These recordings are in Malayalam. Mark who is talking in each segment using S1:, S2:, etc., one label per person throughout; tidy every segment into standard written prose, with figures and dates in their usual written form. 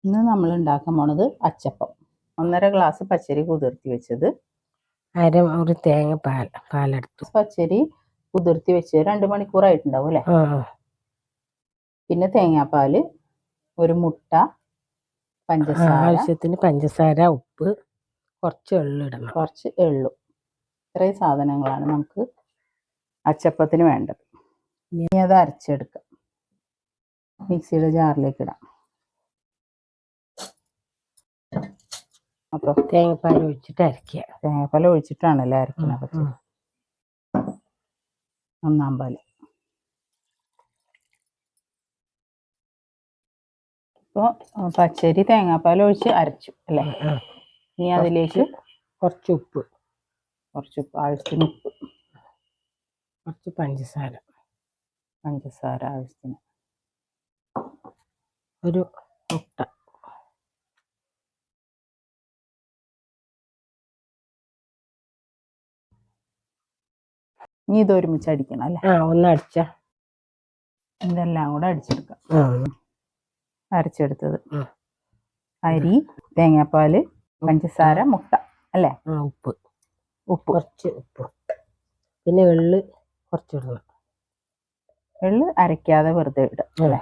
S1: ഇന്ന് നമ്മൾ ഉണ്ടാക്കാൻ പോണത് അച്ചപ്പം. 1.5 ഗ്ലാസ് പച്ചരി കുതിർത്തി വെച്ചത്,
S2: ഒരു തേങ്ങ പാലെടുത്തു.
S1: പച്ചരി കുതിർത്തി വെച്ച് 2 മണിക്കൂറായിട്ടുണ്ടാവും അല്ലേ? പിന്നെ തേങ്ങാപ്പാല്, ഒരു മുട്ട, പഞ്ചസാര,
S2: ആവശ്യത്തിന് പഞ്ചസാര, ഉപ്പ്, കുറച്ച് എള്ളിടണം.
S1: കുറച്ച് എള്ളും. ഇത്രയും സാധനങ്ങളാണ് നമുക്ക് അച്ചപ്പത്തിന് വേണ്ടത്. ഇനി അത് അരച്ചെടുക്കാം. മിക്സിയുടെ ജാറിലേക്ക് ഇടാം. അപ്പോൾ
S2: തേങ്ങാപ്പാൽ ഒഴിച്ചിട്ട് അരയ്ക്കുക.
S1: തേങ്ങാപ്പാൽ ഒഴിച്ചിട്ടാണല്ലേ അരക്കുന്നത്? പച്ചരി 1 പാല്. ഇപ്പോൾ പച്ചരി തേങ്ങാപ്പാൽ ഒഴിച്ച് അരച്ചു അല്ലേ? ഇനി അതിലേക്ക്
S2: കുറച്ച് ഉപ്പ്,
S1: ആവശ്യത്തിന് ഉപ്പ്,
S2: കുറച്ച് പഞ്ചസാര
S1: ആവശ്യത്തിന്,
S2: ഒരു മുട്ട.
S1: ഇനി ഇത് ഒരുമിച്ച് അടിക്കണം അല്ലേ?
S2: ഒന്ന് അടിച്ച
S1: ഇതെല്ലാം കൂടെ അടിച്ചെടുക്കാം. അരച്ചെടുത്തത് അരി, തേങ്ങാപ്പാല്, പഞ്ചസാര, മുട്ട അല്ലേ?
S2: ഉപ്പ് കുറച്ച് ഉപ്പ്, പിന്നെ എള്ള് കുറച്ച് ഇടണം.
S1: എള്ള് അരയ്ക്കാതെ വെറുതെ ഇടും അല്ലേ?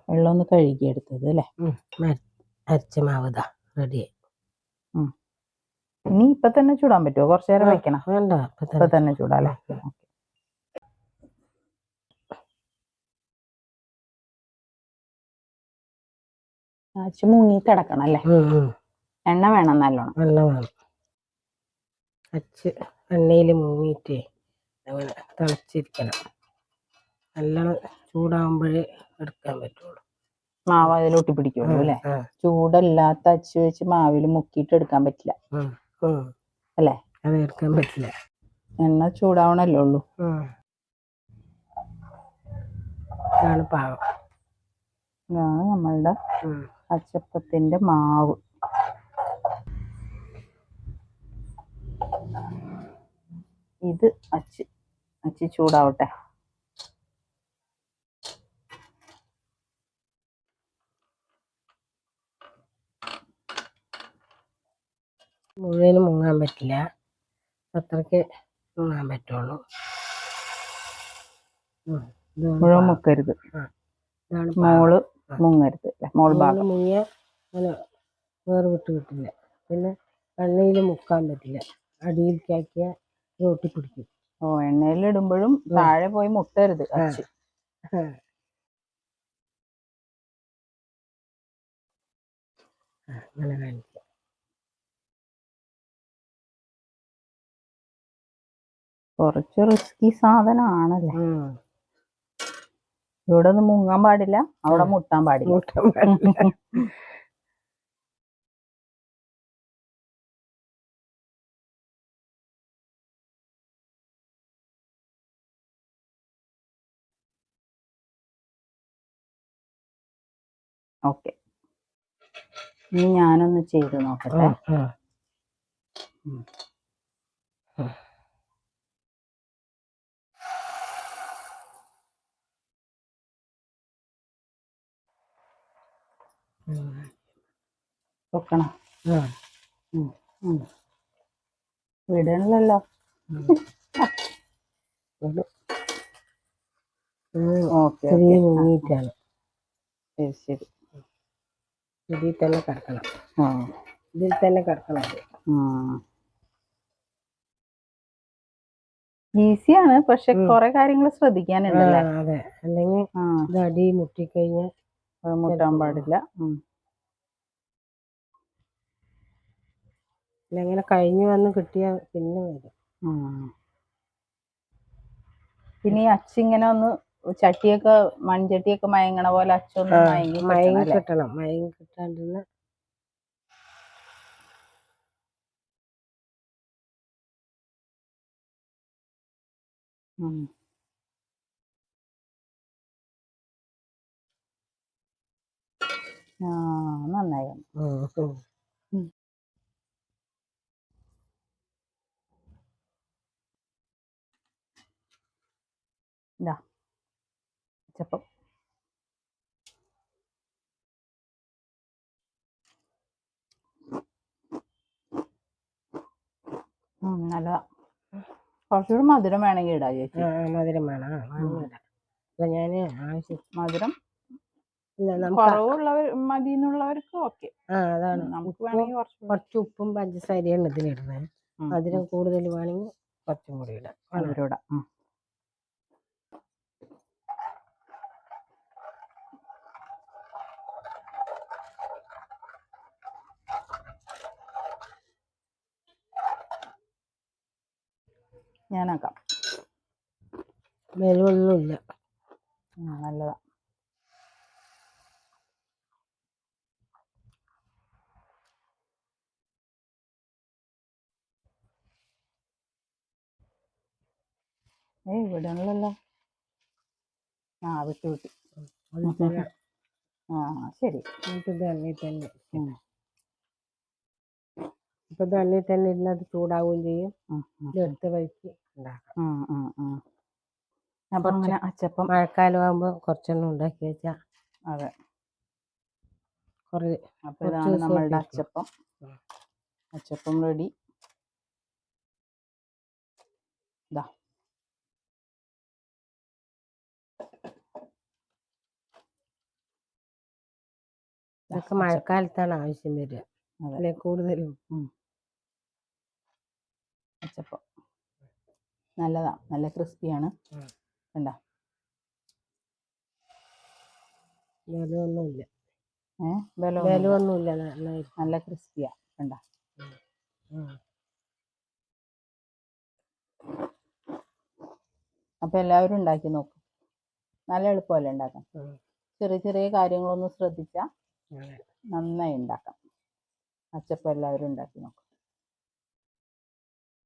S1: വെള്ളമൊന്ന് കഴുകിയെടുത്തത് അല്ലേ?
S2: അരച്ച മാവ് റെഡിയായി.
S1: ഇനി ഇപ്പൊ തന്നെ ചൂടാൻ പറ്റുമോ? കുറച്ചു നേരം വെക്കണം?
S2: വേണ്ട,
S1: ഇപ്പൊ തന്നെ ചൂടാ അല്ലേ? മുങ്ങി കിടക്കണം അല്ലേ? എണ്ണ വേണം, നല്ലോണം
S2: എണ്ണ വേണം. എണ്ണയിൽ മുങ്ങിയിട്ട് അങ്ങനെ തിളച്ചിരിക്കണം. നല്ലോണം ചൂടാകുമ്പോഴേ എടുക്കാൻ പറ്റുള്ളൂ.
S1: മാവ് അതിൽ ഒട്ടിപ്പിടിക്കുള്ളൂ അല്ലേ? ചൂടല്ലാത്ത അച്ച് വെച്ച് മാവിൽ മുക്കിയിട്ട് എടുക്കാൻ പറ്റില്ല അല്ലേ?
S2: അത് എടുക്കാൻ പറ്റില്ല.
S1: എണ്ണ ചൂടാവണല്ലേ ഉള്ളൂ.
S2: ഇതാണ് പാകം.
S1: ഇതാണ് നമ്മളുടെ അച്ചപ്പത്തിന്റെ മാവ്. ഇത് അച്ച് ചൂടാവട്ടെ.
S2: മുഴുവനും മുങ്ങാൻ പറ്റില്ല, അത്രയ്ക്ക് മുങ്ങാൻ പറ്റുള്ളൂ.
S1: മുഴുവൻ മുക്കരുത്, മോള് മുങ്ങരുത്. മോൾ ഭാഗം
S2: മുങ്ങിയ വേറെ വിട്ട് കിട്ടില്ല. പിന്നെ എണ്ണയിൽ മുക്കാൻ പറ്റില്ല, അടിയിലേക്കാക്കിയ ഒട്ടിപ്പിടിക്കും.
S1: എണ്ണയിലിടുമ്പോഴും താഴെ പോയി മുട്ടരുത് അച്ച്.
S2: അങ്ങനെ കാണിക്കാം.
S1: കുറച്ച് റിസ്കി സാധനമാണല്ലേ? ഇവിടെ ഒന്നും മുങ്ങാൻ പാടില്ല, അവിടെ മുട്ടാൻ പാടില്ല. ഓക്കെ, ഇനി ഞാനൊന്ന് ചെയ്ത് നോക്കട്ടെ. വെക്കണം. വിടണല്ലോ.
S2: മുങ്ങിയിട്ടാണ്.
S1: ശരി.
S2: ഇതിൽ തന്നെ കിടക്കണം. ഇതിൽ തന്നെ കിടക്കണം.
S1: ഈസിയാണ്, പക്ഷെ കുറെ കാര്യങ്ങൾ ശ്രദ്ധിക്കാനുണ്ടല്ലേ?
S2: അതെ, അല്ലെങ്കിൽ ഇത് അടി മുട്ടിക്കഴിഞ്ഞാൽ
S1: മുട്ടാൻ പാടില്ല.
S2: അങ്ങനെ കഴിഞ്ഞു വന്ന് കിട്ടിയാൽ പിന്നെ വരും.
S1: പിന്നെ ഈ അച്ചിങ്ങനെ ഒന്ന് ചട്ടിയൊക്കെ മൺചട്ടിയൊക്കെ മയങ്ങണ പോലെ അച്ചൊന്ന്
S2: മയങ്ങി കിട്ടണം. മയങ്ങി കിട്ടാണ്ടിരുന്ന
S1: നന്നായി. ഇതാ അച്ചപ്പം. നല്ലതാ. കുറച്ചുകൂടി മധുരം വേണമെങ്കിൽ ഇടാം ചേച്ചി.
S2: മധുരം വേണം. വേണമെന്നില്ല. അപ്പം ഞാൻ ആവശ്യം
S1: മധുരം
S2: ഇല്ല, നമുക്ക്
S1: കുറവുള്ളവർ മതി എന്നുള്ളവർക്ക് ഓക്കെ.
S2: അതാണ്.
S1: നമുക്ക് വേണമെങ്കിൽ
S2: കുറച്ച് ഉപ്പും പഞ്ചസാരയാണ് ഇതിലിടുന്നത്. മധുരം കൂടുതൽ വേണമെങ്കിൽ കുറച്ചും കൂടി ഇടാം.
S1: മധുരം ഇടാം. ഞാനാക്കാം.
S2: മെലുവൊന്നുമില്ല.
S1: നല്ലതാ. ഇവിടെ ഉള്ളല്ലോ. വിട്ടു. ശരി.
S2: ഇത് എണ്ണയിൽ തന്നെ ഇപ്പൊ ഇത് എണ്ണയിൽ തന്നെ ഇരുന്നത് ചൂടാവുകയും ചെയ്യും. ഇതെടുത്ത് വഴിക്ക് ഉണ്ടാക്കാം.
S1: അപ്പൊ അങ്ങനെ അച്ചപ്പം
S2: മഴക്കാലം ആകുമ്പോൾ കുറച്ചെണ്ണം ഉണ്ടാക്കി വെച്ചാൽ
S1: അതെ.
S2: കുറേ.
S1: അപ്പൊ ഇതാണ് നമ്മളുടെ അച്ചപ്പം. അച്ചപ്പം റെഡി. ഇതാ
S2: ഇതൊക്കെ മഴക്കാലത്താണ് ആവശ്യം വരിക. അല്ലെ കൂടുതലും.
S1: അച്ചപ്പം നല്ലതാ. നല്ല ക്രിസ്പിയാണ്. കണ്ടോ?
S2: ബലമൊന്നുമില്ല.
S1: ബലമൊന്നുമില്ല. നല്ല ക്രിസ്പിയാ. കണ്ടോ? അപ്പൊ എല്ലാവരും ഉണ്ടാക്കി നോക്കും. നല്ല എളുപ്പമല്ലേ ഉണ്ടാക്കാൻ? ചെറിയ ചെറിയ കാര്യങ്ങളൊന്നും ശ്രദ്ധിച്ചാൽ നന്നായി ഉണ്ടാക്കാം. അച്ചപ്പം എല്ലാവരും ഉണ്ടാക്കി നോക്കും.